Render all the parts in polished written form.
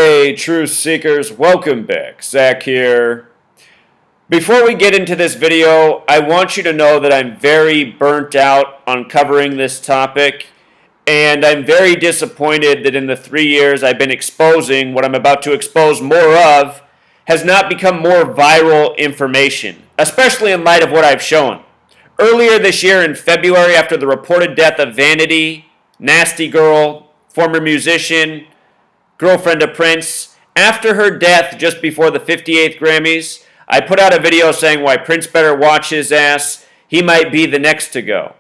Hey, truth seekers, welcome back. Zach here. Before we get into this video, I want you to know that I'm very burnt out on covering this topic, and I'm very disappointed that in the 3 years I've been exposing what I'm about to expose more of has not become more viral information, especially in light of what I've shown. Earlier this year in February, after the reported death of Vanity, Nasty Girl, former musician, girlfriend of Prince, after her death just before the 58th Grammys, I put out a video saying why Prince better watch his ass. He might be the next to go.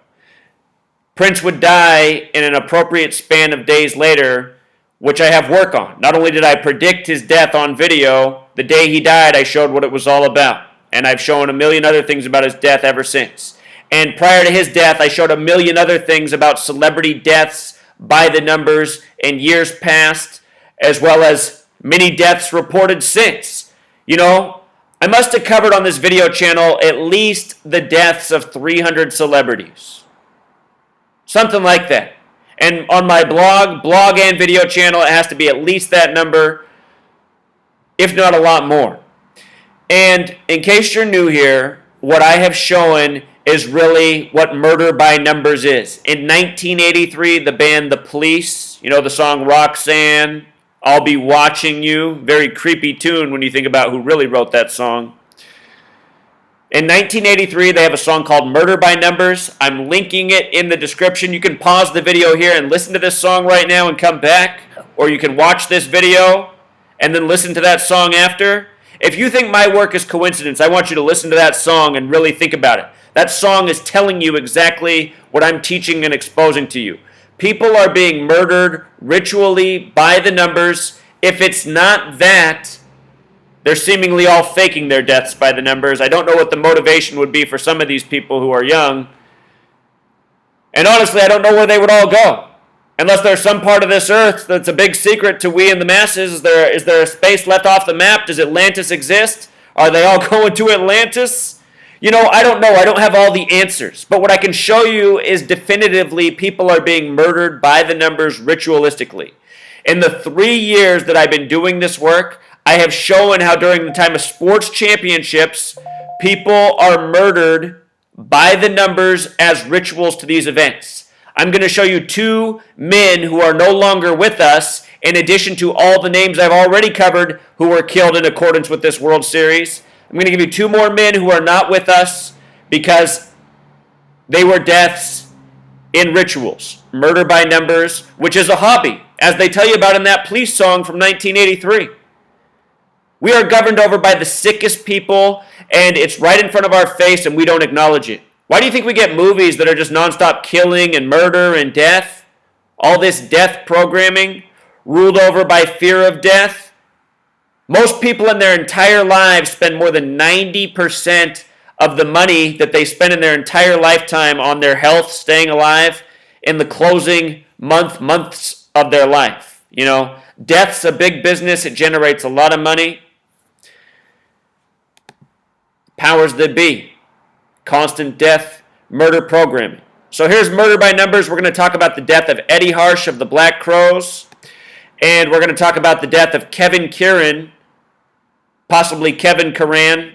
Prince would die in an appropriate span of days later, which I have work on. Not only did I predict his death on video, the day he died I showed what it was all about. And I've shown a million other things about his death ever since. And prior to his death, I showed a million other things about celebrity deaths by the numbers in years past, as well as many deaths reported since. You know, I must have covered on this video channel at least the deaths of 300 celebrities. Something like that. And on my blog and video channel, it has to be at least that number, if not a lot more. And in case you're new here, what I have shown is really what murder by numbers is. In 1983, the band The Police, you know the song Roxanne, I'll Be Watching You, very creepy tune when you think about who really wrote that song. In 1983, they have a song called Murder by Numbers. I'm linking it in the description. You can pause the video here and listen to this song right now and come back, or you can watch this video and then listen to that song after. If you think my work is coincidence, I want you to listen to that song and really think about it. That song is telling you exactly what I'm teaching and exposing to you. People are being murdered ritually by the numbers. If it's not that, they're seemingly all faking their deaths by the numbers. I don't know what the motivation would be for some of these people who are young. And honestly, I don't know where they would all go. Unless there's some part of this earth that's a big secret to we and the masses. Is there a space left off the map? Does Atlantis exist? Are they all going to Atlantis? You know, I don't know. I don't have all the answers. But what I can show you is definitively people are being murdered by the numbers ritualistically. In the 3 years that I've been doing this work, I have shown how during the time of sports championships, people are murdered by the numbers as rituals to these events. I'm going to show you 2 men who are no longer with us, in addition to all the names I've already covered who were killed in accordance with this World Series. I'm going to give you 2 more men who are not with us because they were deaths in rituals. Murder by numbers, which is a hobby, as they tell you about in that Police song from 1983. We are governed over by the sickest people, and it's right in front of our face, and we don't acknowledge it. Why do you think we get movies that are just nonstop killing and murder and death? All this death programming, ruled over by fear of death? Most people in their entire lives spend more than 90% of the money that they spend in their entire lifetime on their health, staying alive, in the closing months of their life. You know, death's a big business. It generates a lot of money. Powers that be. Constant death, murder programming. So here's murder by numbers. We're going to talk about the death of Eddie Harsch of the Black Crowes. And we're going to talk about the death of Kevin Curran, possibly Kevin Curran,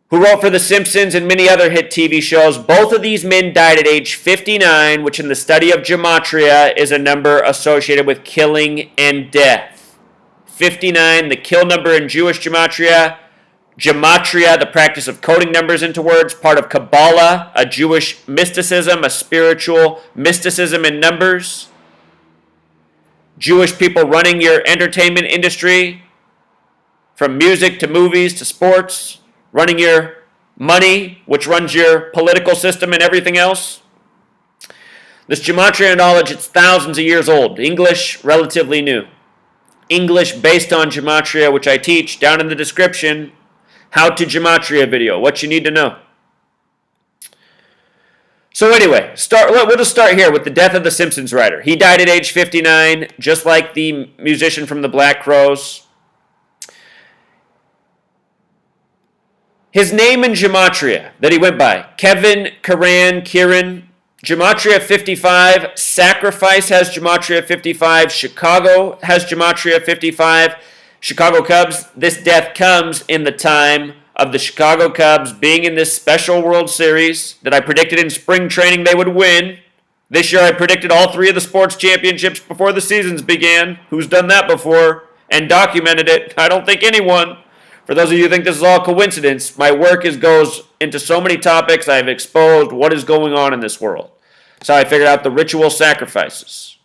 who wrote for The Simpsons and many other hit TV shows. Both of these men died at age 59, which in the study of gematria is a number associated with killing and death. 59, the kill number in Jewish gematria. Gematria, the practice of coding numbers into words, part of Kabbalah, a Jewish mysticism, a spiritual mysticism in numbers. Jewish people running your entertainment industry, from music to movies to sports, running your money, which runs your political system and everything else. This gematria knowledge, it's thousands of years old. English, relatively new. English based on gematria, which I teach down in the description. How to gematria video, what you need to know. So anyway, we'll just start here with the death of the Simpsons writer. He died at age 59, just like the musician from the Black Crowes. His name in gematria that he went by, Kevin Curran, Gematria 55. Sacrifice has Gematria 55. Chicago has Gematria 55. Chicago Cubs, this death comes in the time of the Chicago Cubs being in this special World Series that I predicted in spring training they would win. This year I predicted all 3 of the sports championships before the seasons began. Who's done that before and documented it? I don't think anyone. For those of you who think this is all coincidence, my work goes into so many topics. I've exposed what is going on in this world. So I figured out the ritual sacrifices.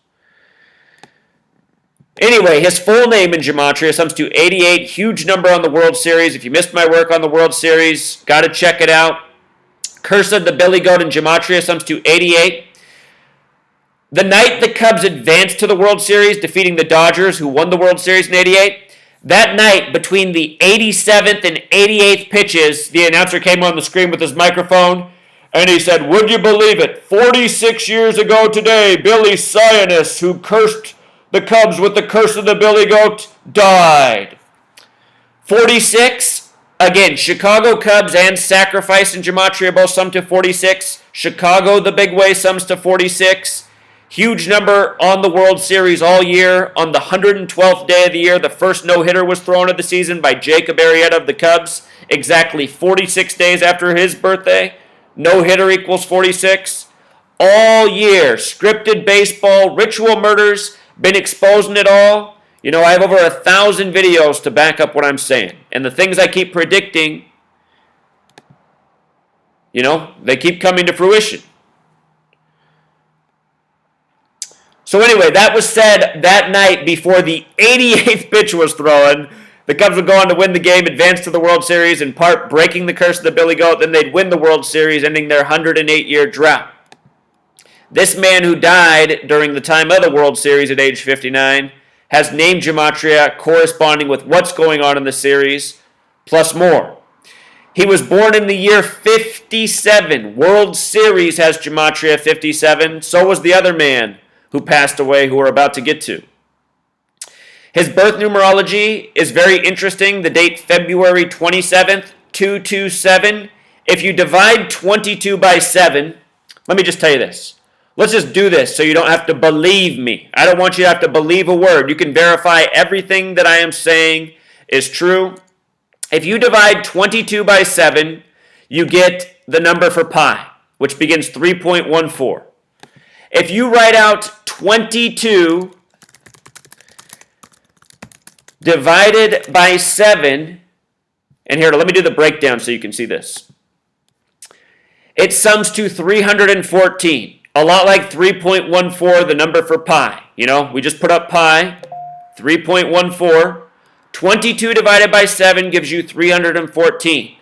Anyway, his full name in Gematria sums to 88, huge number on the World Series. If you missed my work on the World Series, got to check it out. Curse of the Billy Goat in Gematria sums to 88. The night the Cubs advanced to the World Series, defeating the Dodgers, who won the World Series in 88, that night, between the 87th and 88th pitches, the announcer came on the screen with his microphone, and he said, "Would you believe it? 46 years ago today, Billy Sionis, who cursed the Cubs with the curse of the Billy Goat, died." 46, again, Chicago Cubs and Sacrifice in Gematria both sum to 46. Chicago, the big way, sums to 46. Huge number on the World Series all year. On the 112th day of the year, the first no-hitter was thrown of the season by Jacob Arrieta of the Cubs, exactly 46 days after his birthday. No-hitter equals 46. All year, scripted baseball, ritual murders, been exposing it all. You know, I have over 1,000 videos to back up what I'm saying. And the things I keep predicting, you know, they keep coming to fruition. So anyway, that was said that night before the 88th pitch was thrown. The Cubs would go on to win the game, advance to the World Series, in part breaking the curse of the Billy Goat. Then they'd win the World Series, ending their 108-year drought. This man who died during the time of the World Series at age 59 has named Gematria corresponding with what's going on in the series, plus more. He was born in the year 57. World Series has Gematria 57. So was the other man who passed away, who we're about to get to. His birth numerology is very interesting. The date February 27th, 227. If you divide 22 by 7, let me just tell you this. Let's just do this so you don't have to believe me. I don't want you to have to believe a word. You can verify everything that I am saying is true. If you divide 22 by 7, you get the number for pi, which begins 3.14. If you write out 22 divided by 7, and here, let me do the breakdown so you can see this. It sums to 314. A lot like 3.14, the number for pi. You know, we just put up pi, 3.14. 22 divided by 7 gives you 314.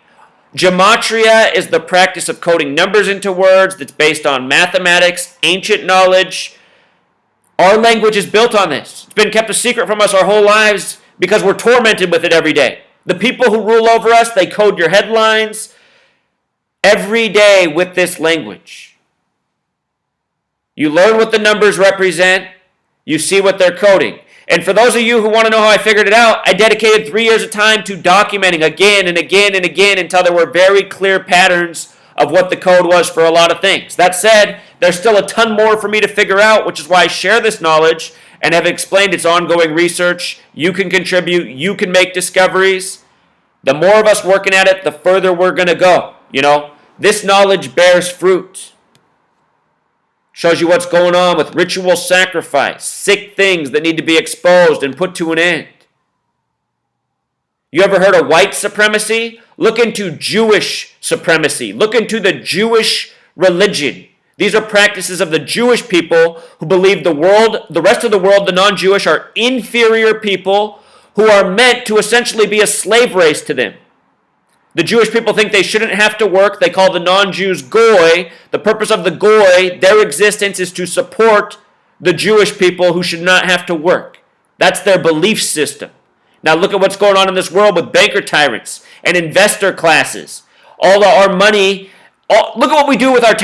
Gematria is the practice of coding numbers into words that's based on mathematics, ancient knowledge. Our language is built on this. It's been kept a secret from us our whole lives because we're tormented with it every day. The people who rule over us, they code your headlines every day with this language. You learn what the numbers represent. You see what they're coding. And for those of you who want to know how I figured it out, I dedicated 3 years of time to documenting again and again and again until there were very clear patterns of what the code was for a lot of things. That said, there's still a ton more for me to figure out, which is why I share this knowledge and have explained its ongoing research. You can contribute. You can make discoveries. The more of us working at it, the further we're going to go. You know, this knowledge bears fruit. Shows you what's going on with ritual sacrifice, sick things that need to be exposed and put to an end. You ever heard of white supremacy? Look into Jewish supremacy. Look into the Jewish religion. These are practices of the Jewish people who believe the rest of the world, the non-Jewish, are inferior people who are meant to essentially be a slave race to them. The Jewish people think they shouldn't have to work. They call the non-Jews goy. The purpose of the goy, their existence, is to support the Jewish people who should not have to work. That's their belief system. Now look at what's going on in this world with banker tyrants and investor classes. All our money, look at what we do with our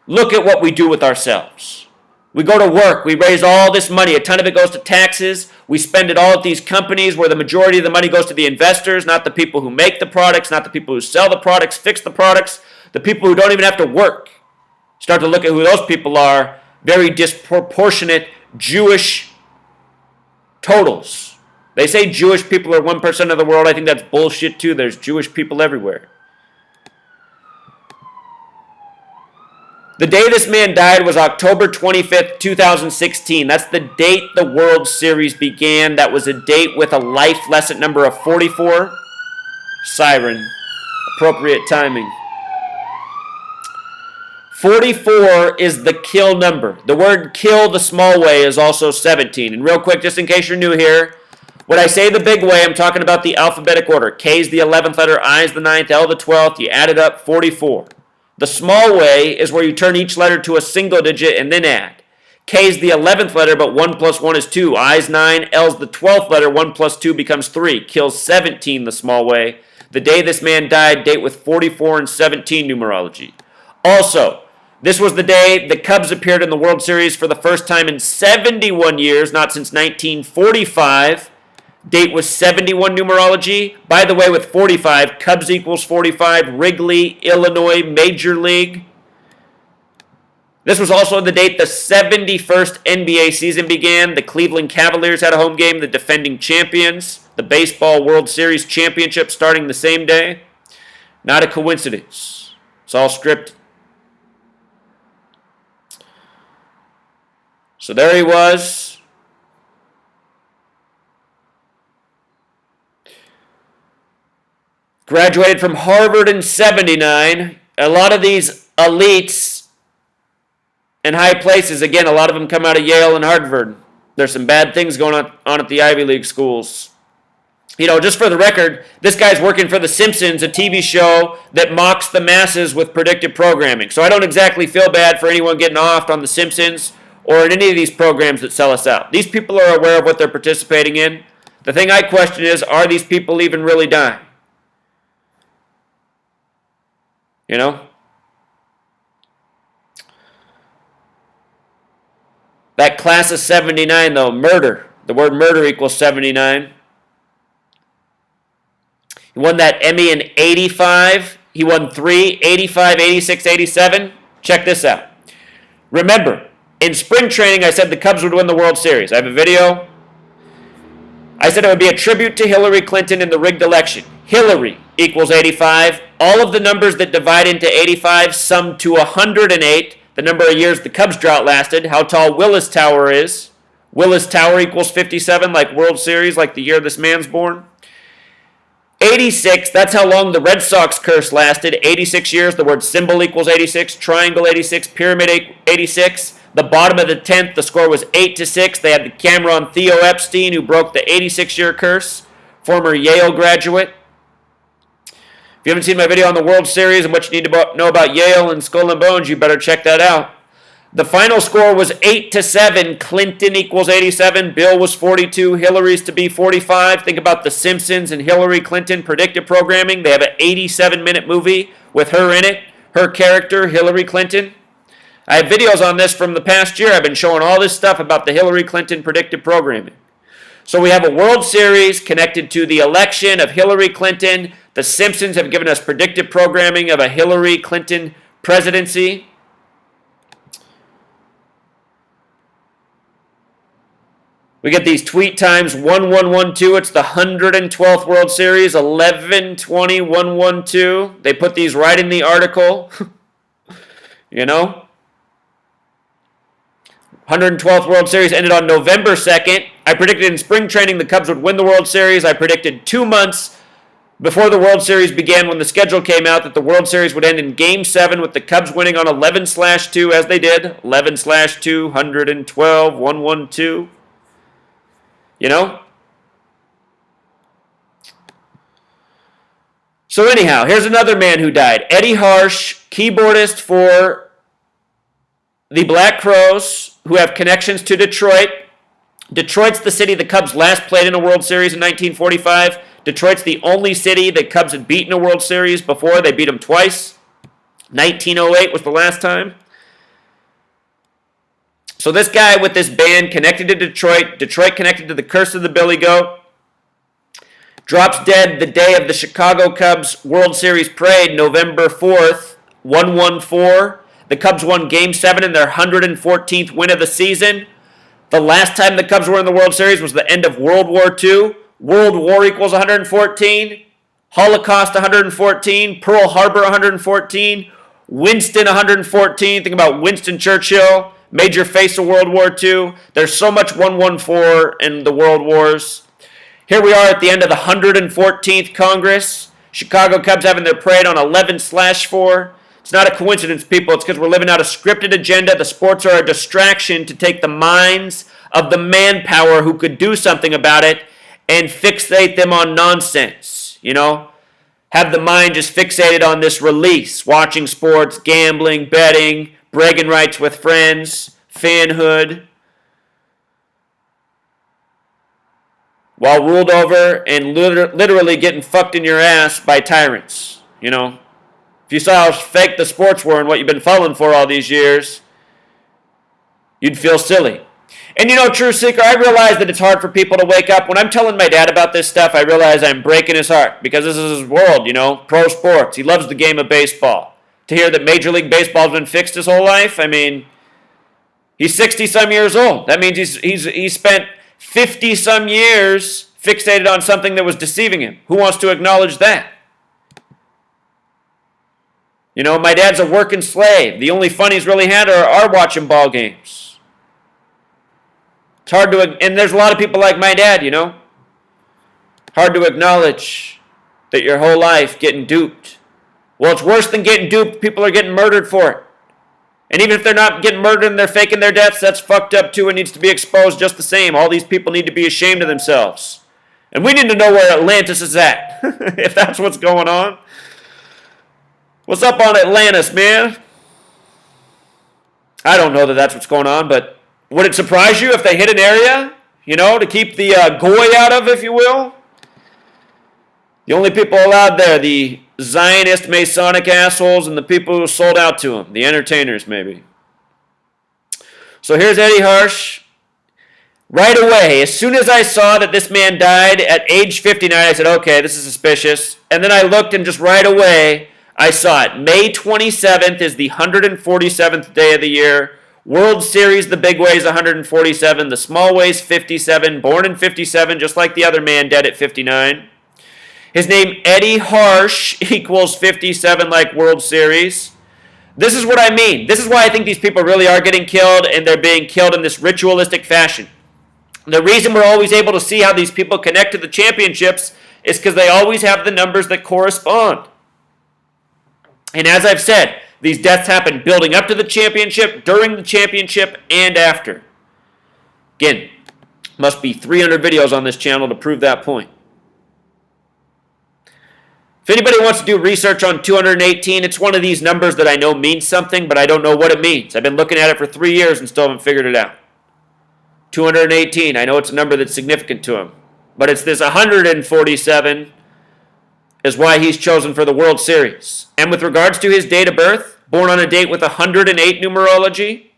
look at what we do with ourselves. We go to work, we raise all this money, a ton of it goes to taxes, we spend it all at these companies where the majority of the money goes to the investors, not the people who make the products, not the people who sell the products, fix the products, the people who don't even have to work. Start to look at who those people are. Very disproportionate Jewish totals. They say Jewish people are 1% of the world. I think that's bullshit too. There's Jewish people everywhere. The day this man died was October 25th, 2016. That's the date the World Series began. That was a date with a life lesson number of 44. Siren. Appropriate timing. 44 is the kill number. The word kill the small way is also 17. And real quick, just in case you're new here, when I say the big way, I'm talking about the alphabetic order. K is the 11th letter, I is the 9th, L the 12th. You add it up, 44. The small way is where you turn each letter to a single digit and then add. K is the 11th letter, but 1 plus 1 is 2. I is 9, L is the 12th letter, 1 plus 2 becomes 3. Kills 17 the small way. The day this man died, date with 44 and 17 numerology. Also, this was the day the Cubs appeared in the World Series for the first time in 71 years, not since 1945. Date was 71 numerology. By the way, with 45, Cubs equals 45, Wrigley, Illinois, Major League. This was also the date the 71st NBA season began. The Cleveland Cavaliers had a home game, the defending champions. The Baseball World Series championship starting the same day. Not a coincidence. It's all scripted. So there he was. Graduated from Harvard in 79. A lot of these elites in high places, again, a lot of them come out of Yale and Harvard. There's some bad things going on at the Ivy League schools. You know, just for the record, this guy's working for The Simpsons, a TV show that mocks the masses with predictive programming. So I don't exactly feel bad for anyone getting offed on The Simpsons or in any of these programs that sell us out. These people are aware of what they're participating in. The thing I question is, are these people even really dying? You know? That class of 79, though, murder. The word murder equals 79. He won that Emmy in 85. He won 3, 85, 86, 87. Check this out. Remember, in spring training, I said the Cubs would win the World Series. I have a video. I said it would be a tribute to Hillary Clinton in the rigged election. Hillary equals 85. All of the numbers that divide into 85 sum to 108. The number of years the Cubs drought lasted. How tall Willis Tower is. Willis Tower equals 57, like World Series, like the year this man's born. 86, that's how long the Red Sox curse lasted. 86 years, the word symbol equals 86. Triangle 86, pyramid 86. The bottom of the 10th, the score was 8-6. They had the camera on Theo Epstein, who broke the 86-year curse. Former Yale graduate. If you haven't seen my video on the World Series and what you need to know about Yale and Skull and Bones, you better check that out. The final score was 8-7. Clinton equals 87. Bill was 42. Hillary's to be 45. Think about The Simpsons and Hillary Clinton predictive programming. They have an 87-minute movie with her in it. Her character, Hillary Clinton. I have videos on this from the past year. I've been showing all this stuff about the Hillary Clinton predictive programming. So we have a World Series connected to the election of Hillary Clinton. The Simpsons have given us predictive programming of a Hillary Clinton presidency. We get these tweet times, 1112. It's the 112th World Series, 11-20-112. They put these right in the article. You know? 112th World Series ended on November 2nd. I predicted in spring training the Cubs would win the World Series. I predicted 2 months before the World Series began, when the schedule came out, that the World Series would end in Game 7 with the Cubs winning on 11/2, as they did. 11/2, 112, 112. You know? So anyhow, here's another man who died. Eddie Harsch, keyboardist for the Black Crowes, who have connections to Detroit. Detroit's the city the Cubs last played in a World Series in 1945. Detroit's the only city the Cubs had beaten a World Series before. They beat them twice. 1908 was the last time. So this guy with this band connected to Detroit, Detroit connected to the Curse of the Billy Goat, drops dead the day of the Chicago Cubs World Series parade, November 4th, 114. The Cubs won Game 7 in their 114th win of the season. The last time the Cubs were in the World Series was the end of World War II. World War equals 114. Holocaust 114. Pearl Harbor 114. Winston 114. Think about Winston Churchill, major face of World War II. There's so much 114 in the World Wars. Here we are at the end of the 114th Congress. Chicago Cubs having their parade on 11/4. It's not a coincidence, people. It's because we're living out a scripted agenda. The sports are a distraction to take the minds of the manpower who could do something about it and fixate them on nonsense, Have the mind just fixated on this release, watching sports, gambling, betting, bragging rights with friends, fanhood, while ruled over and literally getting fucked in your ass by tyrants, If you saw how fake the sports were and what you've been falling for all these years, you'd feel silly. And True Seeker, I realize that it's hard for people to wake up. When I'm telling my dad about this stuff, I realize I'm breaking his heart because this is his world, pro sports. He loves the game of baseball. To hear that Major League Baseball has been fixed his whole life, he's 60-some years old. That means he's spent 50-some years fixated on something that was deceiving him. Who wants to acknowledge that? My dad's a working slave. The only fun he's really had are watching ball games. It's hard to, and there's a lot of people like my dad, Hard to acknowledge that your whole life getting duped. Well, it's worse than getting duped. People are getting murdered for it. And even if they're not getting murdered and they're faking their deaths, that's fucked up too and needs to be exposed just the same. All these people need to be ashamed of themselves. And we need to know where Atlantis is at, if that's what's going on. What's up on Atlantis, man? I don't know that that's what's going on, but would it surprise you if they hit an area, to keep the goy out of, if you will? The only people allowed there, the Zionist Masonic assholes and the people who sold out to them, the entertainers maybe. So here's Eddie Harsch. Right away, as soon as I saw that this man died at age 59, I said, okay, this is suspicious. And then I looked and just right away, I saw it. May 27th is the 147th day of the year. World Series, the big way is 147. The small way is 57. Born in 57, just like the other man dead at 59. His name, Eddie Harsch, equals 57 like World Series. This is what I mean. This is why I think these people really are getting killed, and they're being killed in this ritualistic fashion. The reason we're always able to see how these people connect to the championships is because they always have the numbers that correspond. And as I've said, these deaths happen building up to the championship, during the championship, and after. Again, must be 300 videos on this channel to prove that point. If anybody wants to do research on 218, it's one of these numbers that I know means something, but I don't know what it means. I've been looking at it for 3 years and still haven't figured it out. 218, I know it's a number that's significant to him. But it's this 147 is why he's chosen for the World Series. And with regards to his date of birth, born on a date with 108 numerology.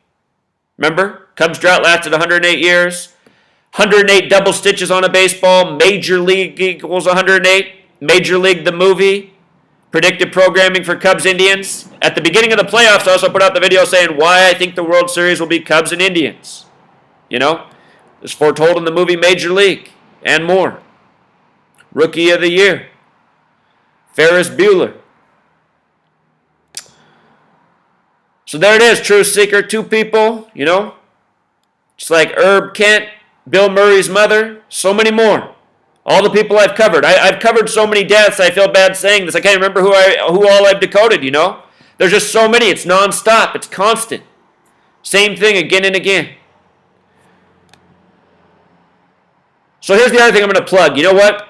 Remember, Cubs drought lasted 108 years. 108 double stitches on a baseball. Major League equals 108. Major League the movie. Predictive programming for Cubs Indians. At the beginning of the playoffs, I also put out the video saying why I think the World Series will be Cubs and Indians. It's foretold in the movie Major League and more. Rookie of the Year. Ferris Bueller. So there it is, True Seeker. 2 people, just like Herb Kent, Bill Murray's mother, so many more. All the people I've covered. I've covered so many deaths, I feel bad saying this. I can't remember who all I've decoded, There's just so many. It's nonstop. It's constant. Same thing again and again. So here's the other thing I'm going to plug. You know what?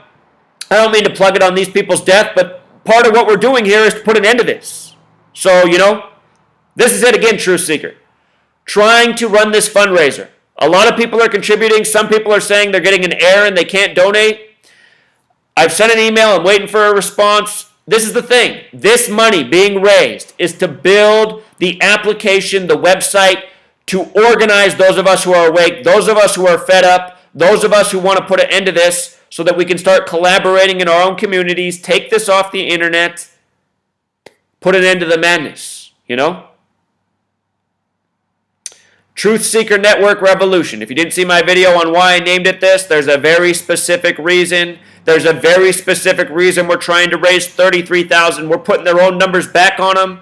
I don't mean to plug it on these people's death, but part of what we're doing here is to put an end to this. So, this is it again, True Seeker. Trying to run this fundraiser. A lot of people are contributing. Some people are saying they're getting an error and they can't donate. I've sent an email. I'm waiting for a response. This is the thing. This money being raised is to build the application, the website, to organize those of us who are awake, those of us who are fed up, those of us who want to put an end to this so that we can start collaborating in our own communities, take this off the internet, put an end to the madness, Truth Seeker Network Revolution. If you didn't see my video on why I named it this, there's a very specific reason. There's a very specific reason we're trying to raise 33,000. We're putting their own numbers back on them,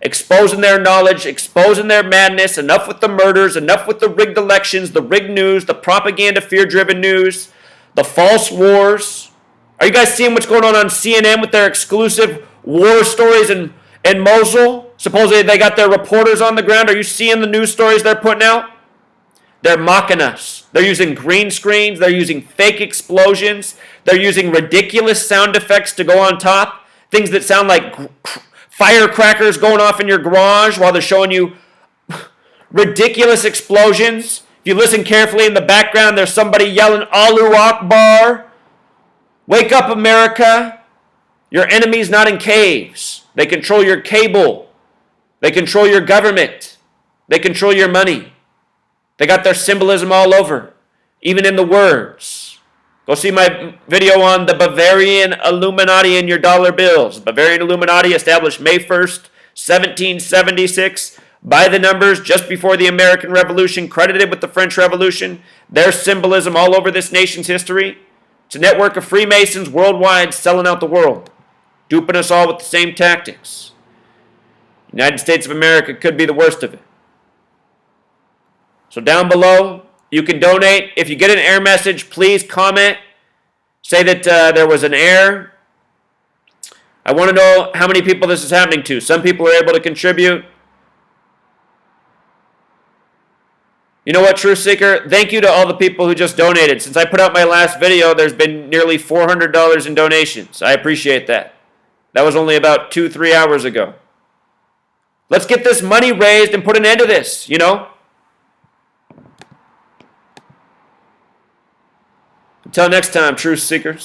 exposing their knowledge, exposing their madness. Enough with the murders, enough with the rigged elections, the rigged news, the propaganda, fear-driven news, the false wars. Are you guys seeing what's going on CNN with their exclusive war stories in Mosul? Supposedly they got their reporters on the ground. Are you seeing the news stories they're putting out? They're mocking us. They're using green screens. They're using fake explosions. They're using ridiculous sound effects to go on top. Things that sound like firecrackers going off in your garage while they're showing you ridiculous explosions. If you listen carefully in the background, there's somebody yelling, Allahu Akbar. Wake up, America. Your enemy's not in caves. They control your cable. They control your government. They control your money. They got their symbolism all over, even in the words. Go see my video on the Bavarian Illuminati in your dollar bills. Bavarian Illuminati established May 1st, 1776, by the numbers just before the American Revolution, credited with the French Revolution. Their symbolism all over this nation's history. It's a network of Freemasons worldwide selling out the world, duping us all with the same tactics. United States of America could be the worst of it. So down below, you can donate. If you get an error message, please comment. Say that there was an error. I want to know how many people this is happening to. Some people are able to contribute. You know what, Truth Seeker? Thank you to all the people who just donated. Since I put out my last video, there's been nearly $400 in donations. I appreciate that. That was only about 2-3 hours ago. Let's get this money raised and put an end to this, you know? Until next time, Truth Seekers.